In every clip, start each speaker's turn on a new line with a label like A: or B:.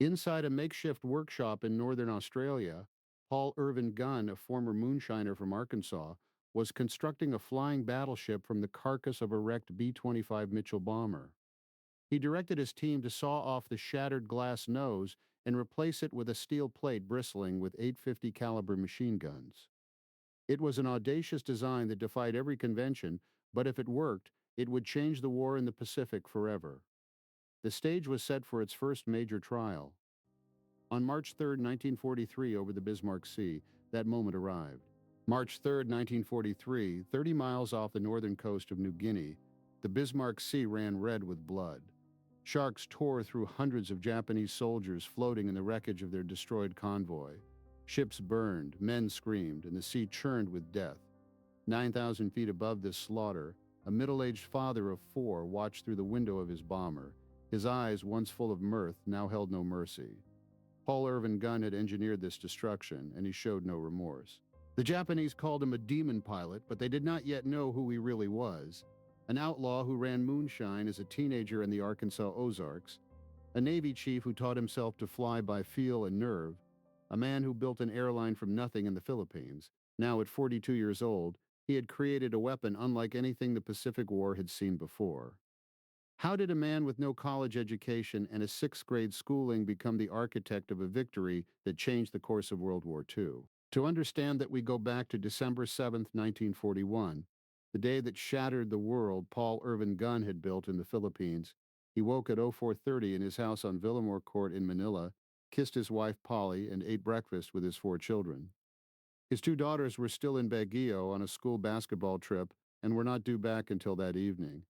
A: Inside a makeshift workshop in northern Australia, Paul Irvin Gunn, a former moonshiner from Arkansas, was constructing a flying battleship from the carcass of a wrecked B-25 Mitchell bomber. He directed his team to saw off the shattered glass nose and replace it with a steel plate bristling with 850 caliber machine guns. It was an audacious design that defied every convention, but if it worked, it would change the war in the Pacific forever. The stage was set for its first major trial. On March 3, 1943, over the Bismarck Sea, that moment arrived. March 3, 1943, 30 miles off the northern coast of New Guinea, the Bismarck Sea ran red with blood. Sharks tore through hundreds of Japanese soldiers floating in the wreckage of their destroyed convoy. Ships burned, men screamed, and the sea churned with death. 9,000 feet above this slaughter, a middle-aged father of 4 watched through the window of his bomber. His eyes, once full of mirth, now held no mercy. Paul Irvin Gunn had engineered this destruction, and he showed no remorse. The Japanese called him a demon pilot, but they did not yet know who he really was. An outlaw who ran moonshine as a teenager in the Arkansas Ozarks, a Navy chief who taught himself to fly by feel and nerve, a man who built an airline from nothing in the Philippines. Now at 42 years old, he had created a weapon unlike anything the Pacific War had seen before. How did a man with no college education and a sixth-grade schooling become the architect of a victory that changed the course of World War II? To understand that, we go back to December 7, 1941, the day that shattered the world Paul Irvin Gunn had built in the Philippines. He woke at 04:30 in his house on Villamore Court in Manila, kissed his wife Polly, and ate breakfast with his 4 children. His 2 daughters were still in Baguio on a school basketball trip and were not due back until that evening.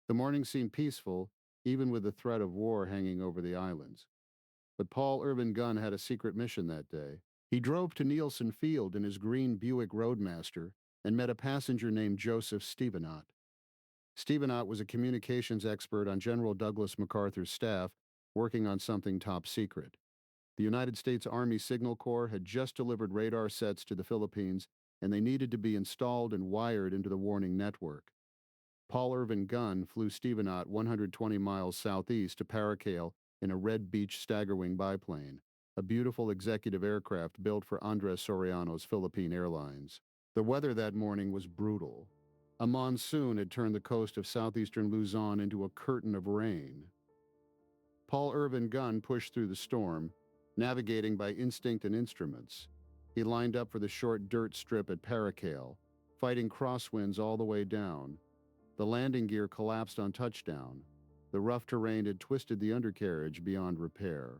A: The morning seemed peaceful, even with the threat of war hanging over the islands. But Paul Irvin Gunn had a secret mission that day. He drove to Nielsen Field in his green Buick Roadmaster and met a passenger named Joseph Stevenott. Stevenott was a communications expert on General Douglas MacArthur's staff, working on something top secret. The United States Army Signal Corps had just delivered radar sets to the Philippines, and they needed to be installed and wired into the warning network. Paul Irvin Gunn flew Stevenott 120 miles southeast to Paracale in a Red Beach Staggerwing biplane, a beautiful executive aircraft built for Andres Soriano's Philippine Airlines. The weather that morning was brutal. A monsoon had turned the coast of southeastern Luzon into a curtain of rain. Paul Irvin Gunn pushed through the storm, navigating by instinct and instruments. He lined up for the short dirt strip at Paracale, fighting crosswinds all the way down. The landing gear collapsed on touchdown. The rough terrain had twisted the undercarriage beyond repair.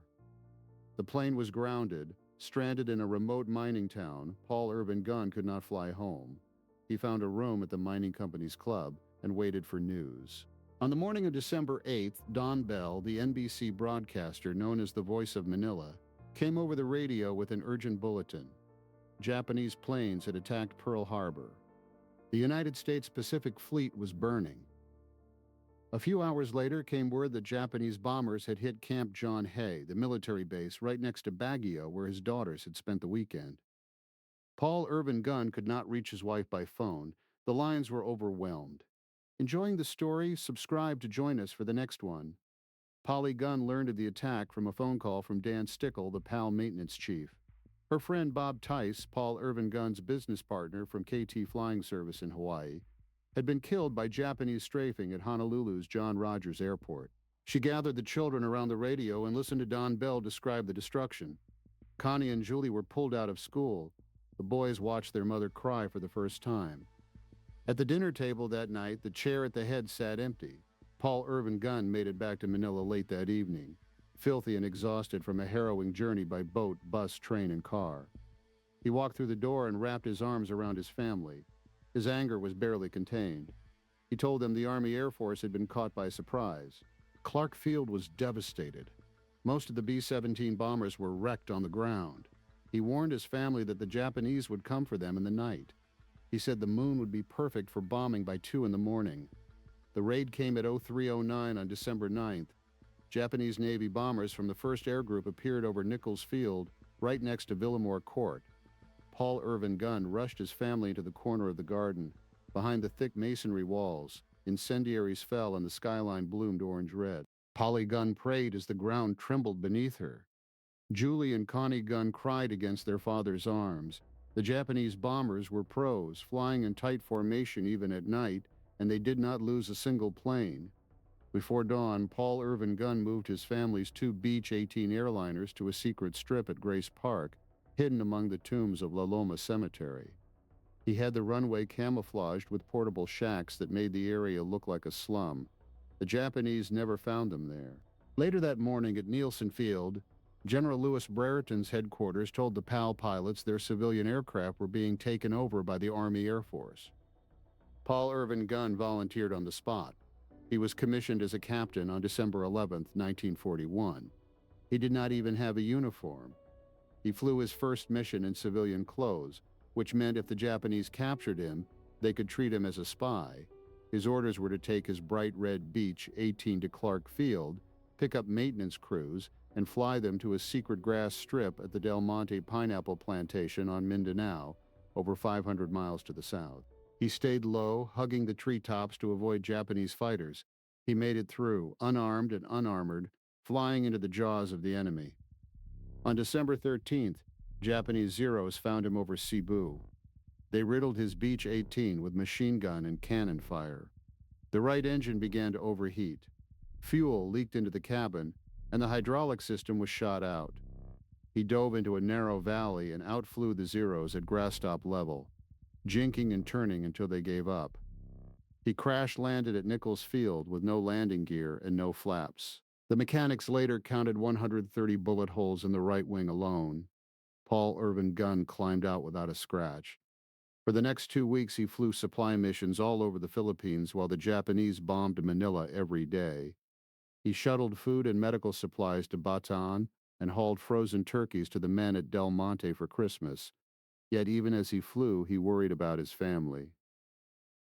A: The plane was grounded, stranded in a remote mining town. Paul Irvin Gunn could not fly home. He found a room at the mining company's club and waited for news. On the morning of December 8th, Don Bell, the NBC broadcaster known as the Voice of Manila, came over the radio with an urgent bulletin. Japanese planes had attacked Pearl Harbor. The United States Pacific Fleet was burning. A few hours later came word that Japanese bombers had hit Camp John Hay, the military base right next to Baguio where his daughters had spent the weekend. Paul Irvin Gunn could not reach his wife by phone. The lines were overwhelmed. Enjoying the story? Subscribe to join us for the next one. Polly Gunn learned of the attack from a phone call from Dan Stickle, the PAL maintenance chief. Her friend Bob Tice, Paul Irvin Gunn's business partner from KT Flying Service in Hawaii, had been killed by Japanese strafing at Honolulu's John Rogers Airport. She gathered the children around the radio and listened to Don Bell describe the destruction. Connie and Julie were pulled out of school. The boys watched their mother cry for the first time. At the dinner table that night, the chair at the head sat empty. Paul Irvin Gunn made it back to Manila late that evening, filthy and exhausted from a harrowing journey by boat, bus, train, and car. He walked through the door and wrapped his arms around his family. His anger was barely contained. He told them the Army Air Force had been caught by surprise. Clark Field was devastated. Most of the B-17 bombers were wrecked on the ground. He warned his family that the Japanese would come for them in the night. He said the moon would be perfect for bombing by 2 in the morning. The raid came at 03:09 on December 9th. Japanese Navy bombers from the 1st Air Group appeared over Nichols Field, right next to Villamore Court. Paul Irvin Gunn rushed his family into the corner of the garden. Behind the thick masonry walls, incendiaries fell and the skyline bloomed orange-red. Polly Gunn prayed as the ground trembled beneath her. Julie and Connie Gunn cried against their father's arms. The Japanese bombers were pros, flying in tight formation even at night, and they did not lose a single plane. Before dawn, Paul Irvin Gunn moved his family's two Beech 18 airliners to a secret strip at Grace Park, hidden among the tombs of La Loma Cemetery. He had the runway camouflaged with portable shacks that made the area look like a slum. The Japanese never found them there. Later that morning at Nielsen Field, General Louis Brereton's headquarters told the PAL pilots their civilian aircraft were being taken over by the Army Air Force. Paul Irvin Gunn volunteered on the spot. He was commissioned as a captain on December 11, 1941. He did not even have a uniform. He flew his first mission in civilian clothes, which meant if the Japanese captured him, they could treat him as a spy. His orders were to take his bright red Beech 18 to Clark Field, pick up maintenance crews, and fly them to a secret grass strip at the Del Monte pineapple plantation on Mindanao, over 500 miles to the south. He stayed low, hugging the treetops to avoid Japanese fighters. He made it through, unarmed and unarmored, flying into the jaws of the enemy. On December 13th, Japanese Zeros found him over Cebu. They riddled his Beech 18 with machine gun and cannon fire. The right engine began to overheat. Fuel leaked into the cabin, and the hydraulic system was shot out. He dove into a narrow valley and outflew the Zeros at grass stop level, jinking and turning until they gave up. He crash-landed at Nichols Field with no landing gear and no flaps. The mechanics later counted 130 bullet holes in the right wing alone. Paul Irvin Gunn climbed out without a scratch. For the next 2 weeks, he flew supply missions all over the Philippines while the Japanese bombed Manila every day. He shuttled food and medical supplies to Bataan and hauled frozen turkeys to the men at Del Monte for Christmas. Yet even as he flew, he worried about his family.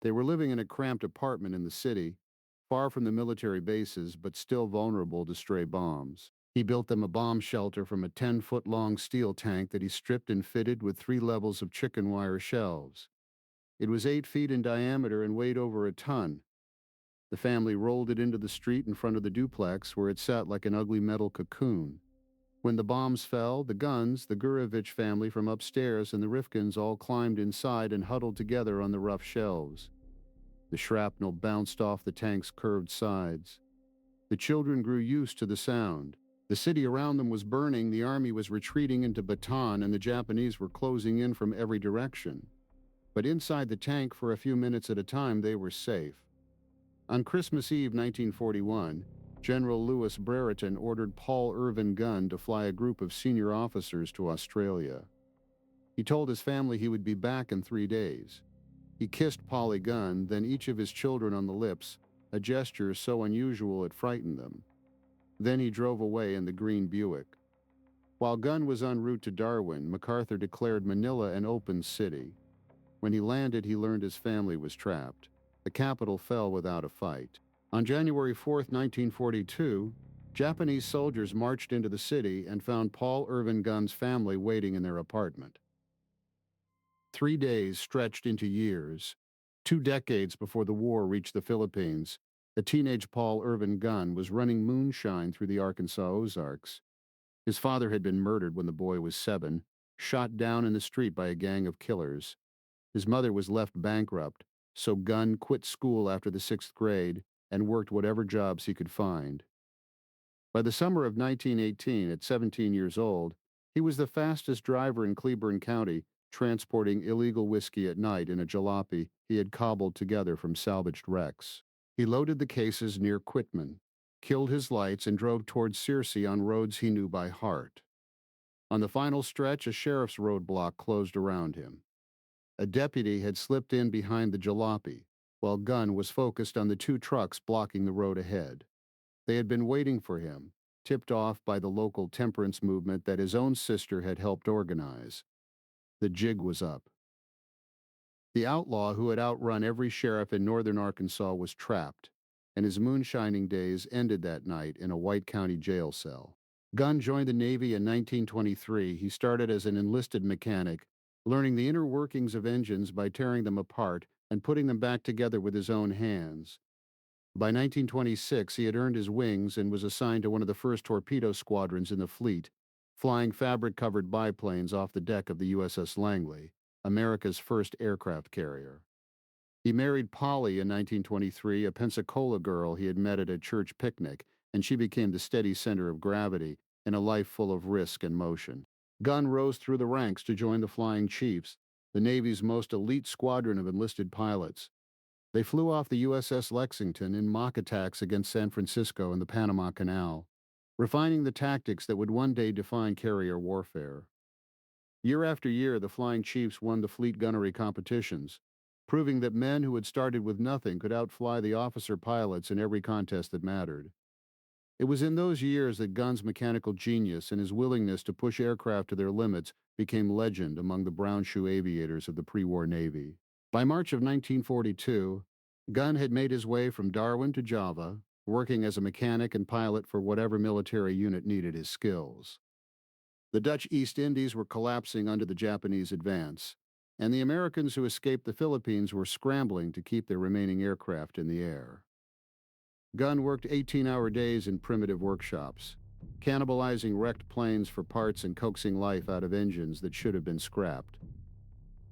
A: They were living in a cramped apartment in the city, far from the military bases, but still vulnerable to stray bombs. He built them a bomb shelter from a 10-foot-long steel tank that he stripped and fitted with 3 levels of chicken wire shelves. It was 8 feet in diameter and weighed over a ton. The family rolled it into the street in front of the duplex, where it sat like an ugly metal cocoon. When the bombs fell, the Guns, the Gurevich family from upstairs, and the Rifkins all climbed inside and huddled together on the rough shelves. The shrapnel bounced off the tank's curved sides. The children grew used to the sound. The city around them was burning, the army was retreating into Bataan, and the Japanese were closing in from every direction. But inside the tank, for a few minutes at a time, they were safe. On Christmas Eve 1941, General Louis Brereton ordered Paul Irvin Gunn to fly a group of senior officers to Australia. He told his family he would be back in 3 days. He kissed Polly Gunn, then each of his children on the lips, a gesture so unusual it frightened them. Then he drove away in the green Buick. While Gunn was en route to Darwin, MacArthur declared Manila an open city. When he landed, he learned his family was trapped. The capital fell without a fight. On January 4, 1942, Japanese soldiers marched into the city and found Paul Irvin Gunn's family waiting in their apartment. 3 days stretched into years. 2 decades before the war reached the Philippines, the teenage Paul Irvin Gunn was running moonshine through the Arkansas Ozarks. His father had been murdered when the boy was 7, shot down in the street by a gang of killers. His mother was left bankrupt, so Gunn quit school after the 6th grade and worked whatever jobs he could find. By the summer of 1918, at 17 years old, he was the fastest driver in Cleburne County, transporting illegal whiskey at night in a jalopy he had cobbled together from salvaged wrecks. He loaded the cases near Quitman, killed his lights, and drove toward Searcy on roads he knew by heart. On the final stretch, a sheriff's roadblock closed around him. A deputy had slipped in behind the jalopy, while Gunn was focused on the 2 trucks blocking the road ahead. They had been waiting for him, tipped off by the local temperance movement that his own sister had helped organize. The jig was up. The outlaw who had outrun every sheriff in northern Arkansas was trapped, and his moonshining days ended that night in a White County jail cell. Gunn joined the Navy in 1923. He started as an enlisted mechanic, learning the inner workings of engines by tearing them apart and putting them back together with his own hands. By 1926, he had earned his wings and was assigned to one of the first torpedo squadrons in the fleet, flying fabric-covered biplanes off the deck of the USS Langley, America's first aircraft carrier. He married Polly in 1923, a Pensacola girl he had met at a church picnic, and she became the steady center of gravity in a life full of risk and motion. Gunn rose through the ranks to join the Flying Chiefs, the Navy's most elite squadron of enlisted pilots. They flew off the USS Lexington in mock attacks against San Francisco and the Panama Canal, refining the tactics that would one day define carrier warfare. Year after year, the Flying Chiefs won the fleet gunnery competitions, proving that men who had started with nothing could outfly the officer pilots in every contest that mattered. It was in those years that Gunn's mechanical genius and his willingness to push aircraft to their limits became legend among the brown shoe aviators of the pre-war Navy. By March of 1942, Gunn had made his way from Darwin to Java, working as a mechanic and pilot for whatever military unit needed his skills. The Dutch East Indies were collapsing under the Japanese advance, and the Americans who escaped the Philippines were scrambling to keep their remaining aircraft in the air. Gunn worked 18-hour days in primitive workshops, cannibalizing wrecked planes for parts and coaxing life out of engines that should have been scrapped.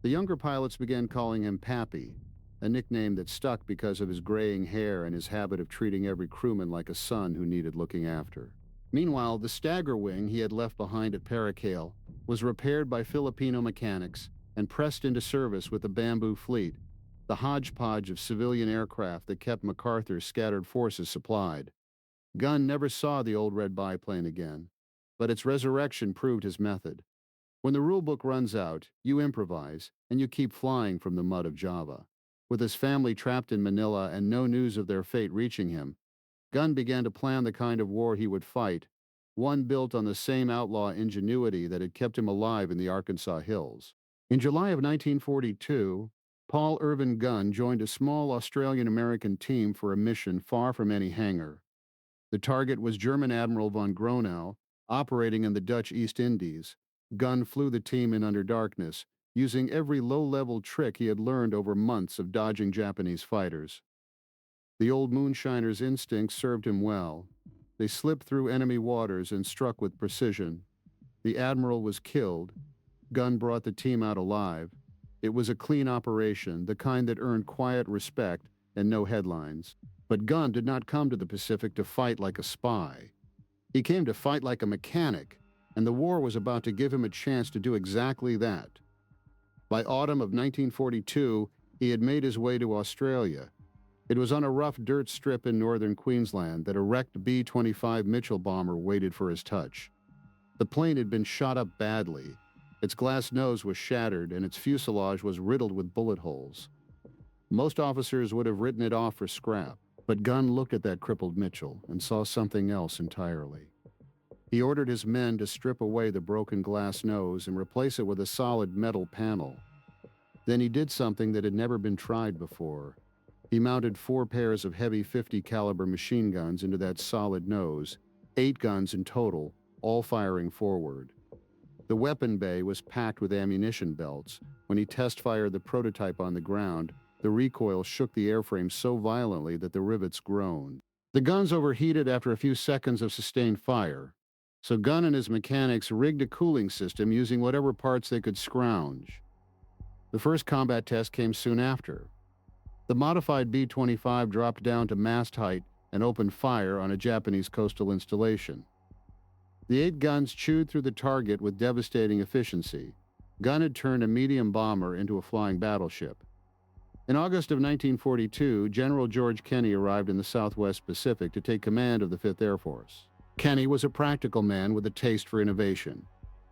A: The younger pilots began calling him Pappy, a nickname that stuck because of his graying hair and his habit of treating every crewman like a son who needed looking after. Meanwhile, the stagger wing he had left behind at Paracale was repaired by Filipino mechanics and pressed into service with the Bamboo Fleet, the hodgepodge of civilian aircraft that kept MacArthur's scattered forces supplied. Gunn never saw the old red biplane again, but its resurrection proved his method. When the rulebook runs out, you improvise, and you keep flying from the mud of Java. With his family trapped in Manila and no news of their fate reaching him, Gunn began to plan the kind of war he would fight, one built on the same outlaw ingenuity that had kept him alive in the Arkansas hills. In July of 1942, Paul Irvin Gunn joined a small Australian-American team for a mission far from any hangar. The target was German Admiral von Gronau, operating in the Dutch East Indies. Gunn flew the team in under darkness, using every low-level trick he had learned over months of dodging Japanese fighters. The old moonshiner's instincts served him well. They slipped through enemy waters and struck with precision. The admiral was killed. Gunn brought the team out alive. It was a clean operation, the kind that earned quiet respect and no headlines. But Gunn did not come to the Pacific to fight like a spy. He came to fight like a mechanic, and the war was about to give him a chance to do exactly that. By autumn of 1942, he had made his way to Australia. It was on a rough dirt strip in northern Queensland that a wrecked B-25 Mitchell bomber waited for his touch. The plane had been shot up badly. Its glass nose was shattered, and its fuselage was riddled with bullet holes. Most officers would have written it off for scrap, but Gunn looked at that crippled Mitchell and saw something else entirely. He ordered his men to strip away the broken glass nose and replace it with a solid metal panel. Then he did something that had never been tried before. He mounted 4 pairs of heavy .50 caliber machine guns into that solid nose, 8 guns in total, all firing forward. The weapon bay was packed with ammunition belts. When he test-fired the prototype on the ground, the recoil shook the airframe so violently that the rivets groaned. The guns overheated after a few seconds of sustained fire, so Gunn and his mechanics rigged a cooling system using whatever parts they could scrounge. The first combat test came soon after. The modified B-25 dropped down to mast height and opened fire on a Japanese coastal installation. The 8 guns chewed through the target with devastating efficiency. Gunn had turned a medium bomber into a flying battleship. In August of 1942, General George Kenney arrived in the Southwest Pacific to take command of the 5th Air Force. Kenney was a practical man with a taste for innovation.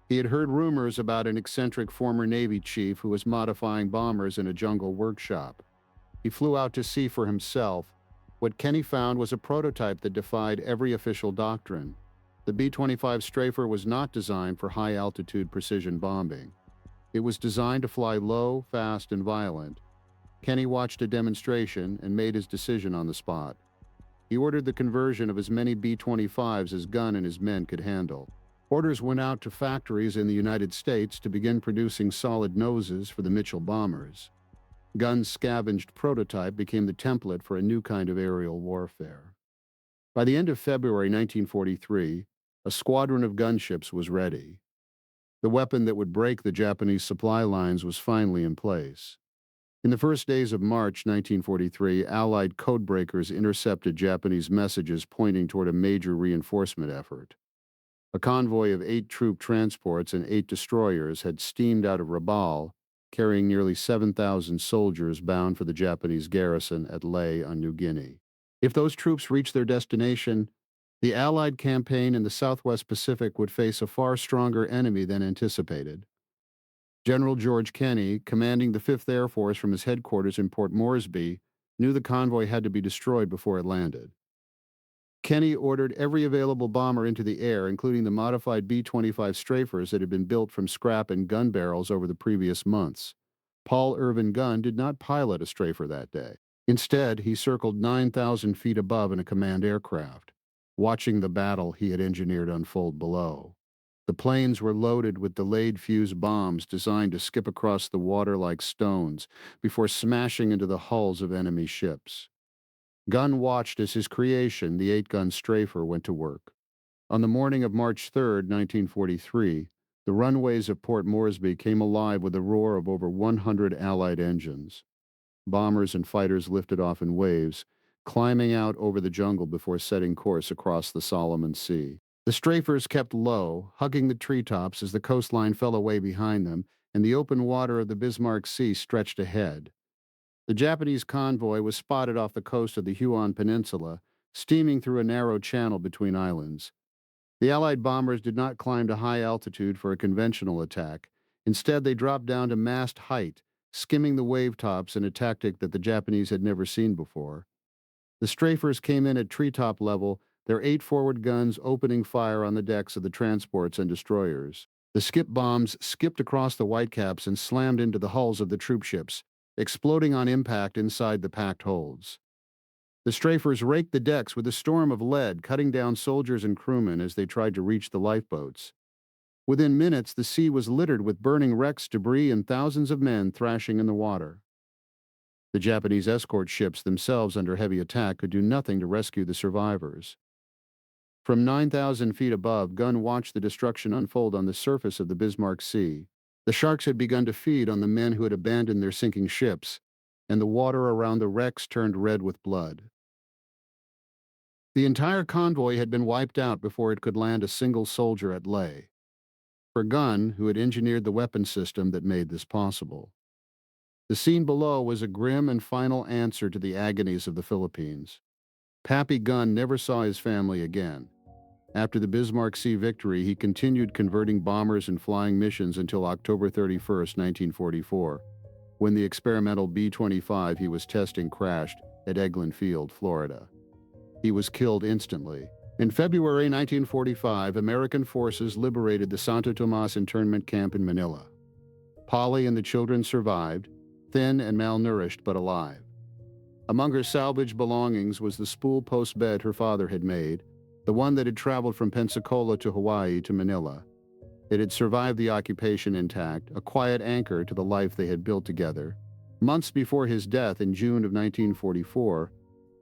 A: He had heard rumors about an eccentric former Navy chief who was modifying bombers in a jungle workshop. He flew out to sea for himself. What Kenney found was a prototype that defied every official doctrine. The B-25 Strafer was not designed for high-altitude precision bombing. It was designed to fly low, fast, and violent. Kenney watched a demonstration and made his decision on the spot. He ordered the conversion of as many B-25s as Gunn and his men could handle. Orders went out to factories in the United States to begin producing solid noses for the Mitchell bombers. Gunn's scavenged prototype became the template for a new kind of aerial warfare. By the end of February 1943, A squadron of gunships was ready. The weapon that would break the Japanese supply lines was finally in place. In the first days of March 1943, Allied codebreakers intercepted Japanese messages pointing toward a major reinforcement effort. A convoy of 8 troop transports and 8 destroyers had steamed out of Rabaul, carrying nearly 7,000 soldiers bound for the Japanese garrison at Lae on New Guinea. If those troops reached their destination, the Allied campaign in the Southwest Pacific would face a far stronger enemy than anticipated. General George Kenney, commanding the 5th Air Force from his headquarters in Port Moresby, knew the convoy had to be destroyed before it landed. Kenney ordered every available bomber into the air, including the modified B-25 strafers that had been built from scrap and gun barrels over the previous months. Paul Irvin Gunn did not pilot a strafer that day. Instead, he circled 9,000 feet above in a command aircraft, watching the battle he had engineered unfold below. The planes were loaded with delayed fuse bombs designed to skip across the water like stones before smashing into the hulls of enemy ships. Gunn watched as his creation, the 8-gun strafer, went to work. On the morning of March 3, 1943, the runways of Port Moresby came alive with the roar of over 100 Allied engines. Bombers and fighters lifted off in waves, climbing out over the jungle before setting course across the Solomon Sea. The strafers kept low, hugging the treetops as the coastline fell away behind them and the open water of the Bismarck Sea stretched ahead. The Japanese convoy was spotted off the coast of the Huon Peninsula, steaming through a narrow channel between islands. The Allied bombers did not climb to high altitude for a conventional attack. Instead, they dropped down to mast height, skimming the wave tops in a tactic that the Japanese had never seen before. The strafers came in at treetop level, their 8 forward guns opening fire on the decks of the transports and destroyers. The skip bombs skipped across the whitecaps and slammed into the hulls of the troopships, exploding on impact inside the packed holds. The strafers raked the decks with a storm of lead, cutting down soldiers and crewmen as they tried to reach the lifeboats. Within minutes, the sea was littered with burning wrecks, debris, and thousands of men thrashing in the water. The Japanese escort ships, themselves under heavy attack, could do nothing to rescue the survivors. From 9,000 feet above, Gunn watched the destruction unfold on the surface of the Bismarck Sea. The sharks had begun to feed on the men who had abandoned their sinking ships, and the water around the wrecks turned red with blood. The entire convoy had been wiped out before it could land a single soldier at Lae. For Gunn, who had engineered the weapon system that made this possible. The scene below was a grim and final answer to the agonies of the Philippines. Pappy Gunn never saw his family again. After the Bismarck Sea victory, he continued converting bombers and flying missions until October 31, 1944, when the experimental B-25 he was testing crashed at Eglin Field, Florida. He was killed instantly. In February 1945, American forces liberated the Santo Tomas internment camp in Manila. Polly and the children survived, thin and malnourished but alive. Among her salvaged belongings was the spool post bed her father had made, the one that had traveled from Pensacola to Hawaii to Manila. It had survived the occupation intact, a quiet anchor to the life they had built together. Months before his death in June of 1944,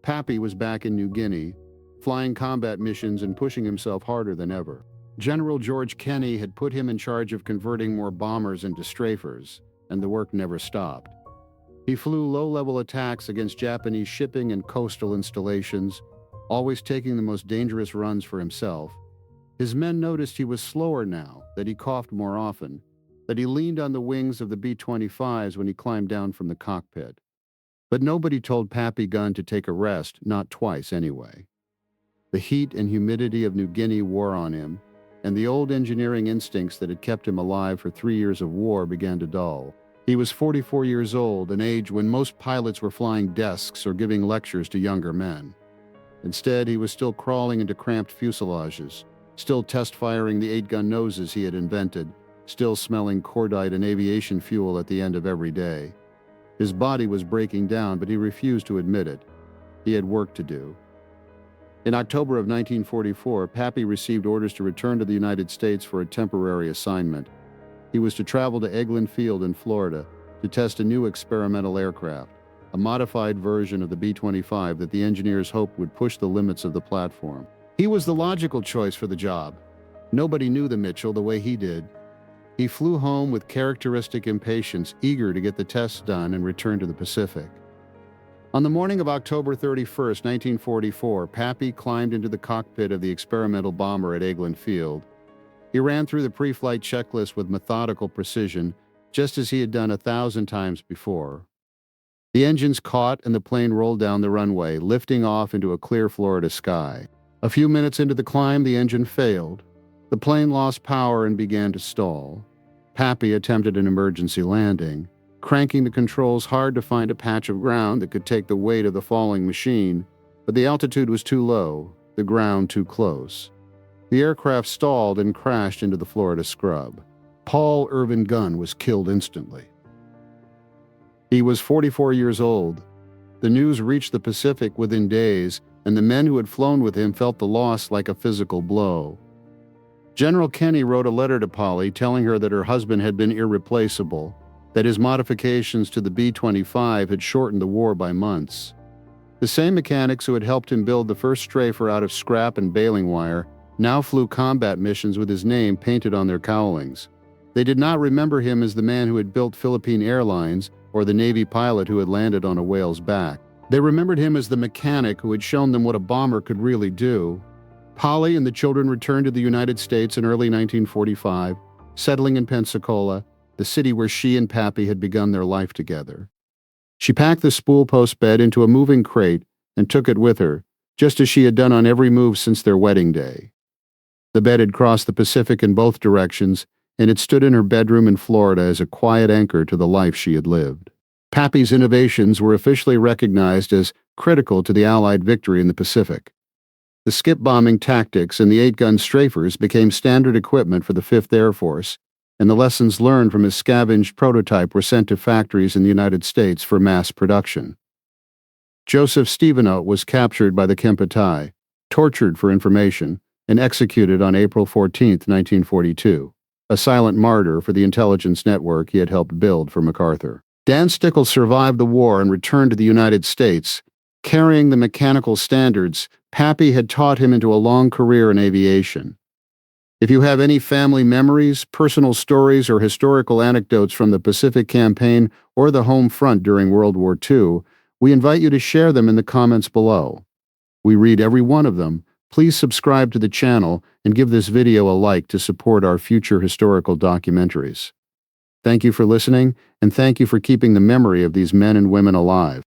A: Pappy was back in New Guinea, flying combat missions and pushing himself harder than ever. General George Kenney had put him in charge of converting more bombers into strafers, and the work never stopped. He flew low-level attacks against Japanese shipping and coastal installations, always taking the most dangerous runs for himself. His men noticed he was slower now, that he coughed more often, that he leaned on the wings of the B-25s when he climbed down from the cockpit. But nobody told Pappy Gunn to take a rest, not twice anyway. The heat and humidity of New Guinea wore on him, and the old engineering instincts that had kept him alive for 3 years of war began to dull. He was 44 years old, an age when most pilots were flying desks or giving lectures to younger men. Instead, he was still crawling into cramped fuselages, still test-firing the 8-gun noses he had invented, still smelling cordite and aviation fuel at the end of every day. His body was breaking down, but he refused to admit it. He had work to do. In October of 1944, Pappy received orders to return to the United States for a temporary assignment. He was to travel to Eglin Field in Florida to test a new experimental aircraft, a modified version of the B-25 that the engineers hoped would push the limits of the platform. He was the logical choice for the job. Nobody knew the Mitchell the way he did. He flew home with characteristic impatience, eager to get the tests done and return to the Pacific. On the morning of October 31st, 1944, Pappy climbed into the cockpit of the experimental bomber at Eglin Field. He ran through the pre-flight checklist with methodical precision, just as he had done 1,000 times before. The engines caught and the plane rolled down the runway, lifting off into a clear Florida sky. A few minutes into the climb, the engine failed. The plane lost power and began to stall. Pappy attempted an emergency landing, cranking the controls hard to find a patch of ground that could take the weight of the falling machine, but the altitude was too low, the ground too close. The aircraft stalled and crashed into the Florida scrub. Paul Irvin Gunn was killed instantly. He was 44 years old. The news reached the Pacific within days, and the men who had flown with him felt the loss like a physical blow. General Kenny wrote a letter to Polly telling her that her husband had been irreplaceable, that his modifications to the B-25 had shortened the war by months. The same mechanics who had helped him build the first strafer out of scrap and baling wire now flew combat missions with his name painted on their cowlings. They did not remember him as the man who had built Philippine Airlines or the Navy pilot who had landed on a whale's back. They remembered him as the mechanic who had shown them what a bomber could really do. Polly and the children returned to the United States in early 1945, settling in Pensacola, the city where she and Pappy had begun their life together. She packed the spool post bed into a moving crate and took it with her, just as she had done on every move since their wedding day. The bed had crossed the Pacific in both directions, and it stood in her bedroom in Florida as a quiet anchor to the life she had lived. Pappy's innovations were officially recognized as critical to the Allied victory in the Pacific. The skip bombing tactics and the 8-gun strafers became standard equipment for the 5th Air Force, and the lessons learned from his scavenged prototype were sent to factories in the United States for mass production. Joseph Stevenow was captured by the Kempeitai, tortured for information, and executed on April 14, 1942, a silent martyr for the intelligence network he had helped build for MacArthur. Dan Stickles survived the war and returned to the United States, carrying the mechanical standards Pappy had taught him into a long career in aviation. If you have any family memories, personal stories, or historical anecdotes from the Pacific Campaign or the home front during World War II, we invite you to share them in the comments below. We read every one of them. Please subscribe to the channel and give this video a like to support our future historical documentaries. Thank you for listening, and thank you for keeping the memory of these men and women alive.